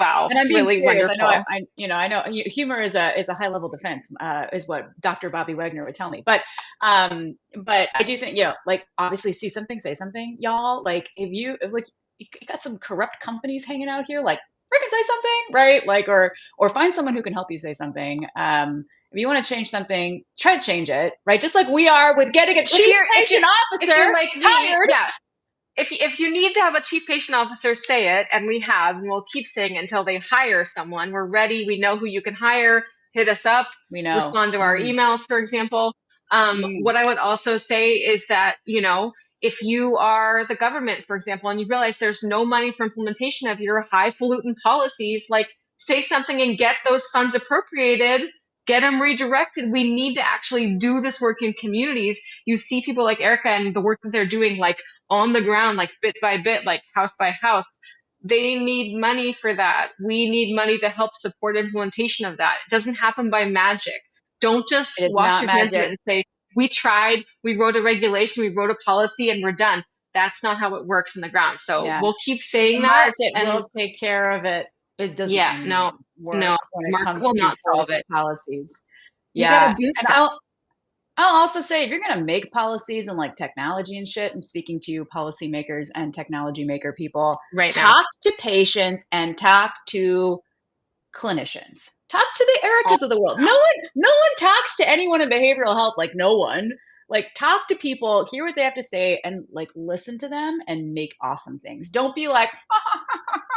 Wow. And I'm being really serious. wonderful. I know humor is a high level defense, is what Dr. Bobby Wagner would tell me. But I do think, like, obviously, see something, say something, y'all. Like, if you got some corrupt companies hanging out here, like, freaking say something, right? Like, or find someone who can help you say something. If you want to change something, try to change it, right? Just like we are with getting a chief patient officer hired. Yeah. If you need to have a chief patient officer, say it, and and we'll keep saying it until they hire someone. We're ready. We know who you can hire. Hit us up. We know. Respond to our emails, for example. What I would also say is that, if you are the government, for example, and you realize there's no money for implementation of your highfalutin policies, like, say something and get those funds appropriated, get them redirected. We need to actually do this work in communities. You see people like Erica and the work that they're doing, like, on the ground, like, bit by bit, like, house by house. They need money for that. We need money to help support implementation of that. It doesn't happen by magic. Don't just wash your hands of it and say, we tried, we wrote a regulation, we wrote a policy, and we're done. That's not how it works in the ground. So we'll keep saying that. And we'll take care of it. It doesn't work when it comes to forced policies. You gotta do stuff. I'll also say, if you're going to make policies and, like, technology and shit, I'm speaking to you policymakers and technology maker people, talk to patients and talk to clinicians. Talk to the Ericas of the world. No one talks to anyone in behavioral health, like, no one. Like, talk to people, hear what they have to say, and, like, listen to them and make awesome things. Don't be like,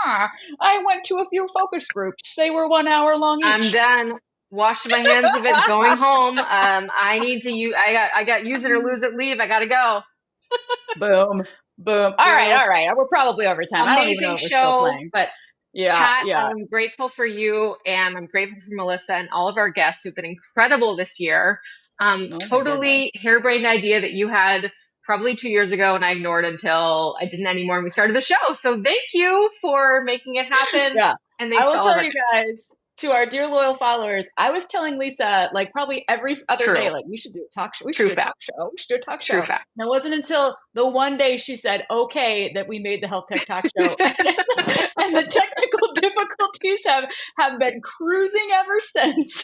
I went to a few focus groups. They were 1 hour long each. I'm done. Wash my hands of it, going home. I need to I got use it or lose it leave. I gotta go. Boom. Boom. All right. We're probably over time. I don't even know if we're still playing, but Pat, I'm grateful for you, and I'm grateful for Melissa and all of our guests who've been incredible this year. Totally harebrained idea that you had probably 2 years ago, and I ignored until I didn't anymore, and we started the show. So thank you for making it happen. And I will tell you guys, to our dear loyal followers, I was telling Lisa like probably every other day, like we should do a talk show. We should do a talk show. We should do a talk show. And it wasn't until the one day she said, okay, that we made the Health Tech Talk Show. And the technical difficulties have been cruising ever since.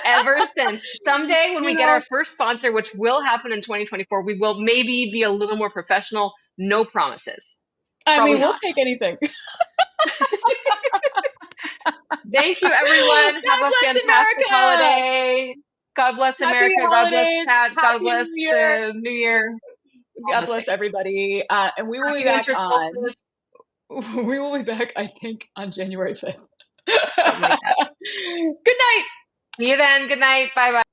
Ever since. Someday when we get our first sponsor, which will happen in 2024, we will maybe be a little more professional. No promises. Probably we'll take anything. Thank you, everyone. Have a fantastic holiday. God bless America. God bless Pat. God bless the new year. God bless everybody. And we will be back on. We will be back, I think, on January 5th. Good night. See you then. Good night. Bye-bye.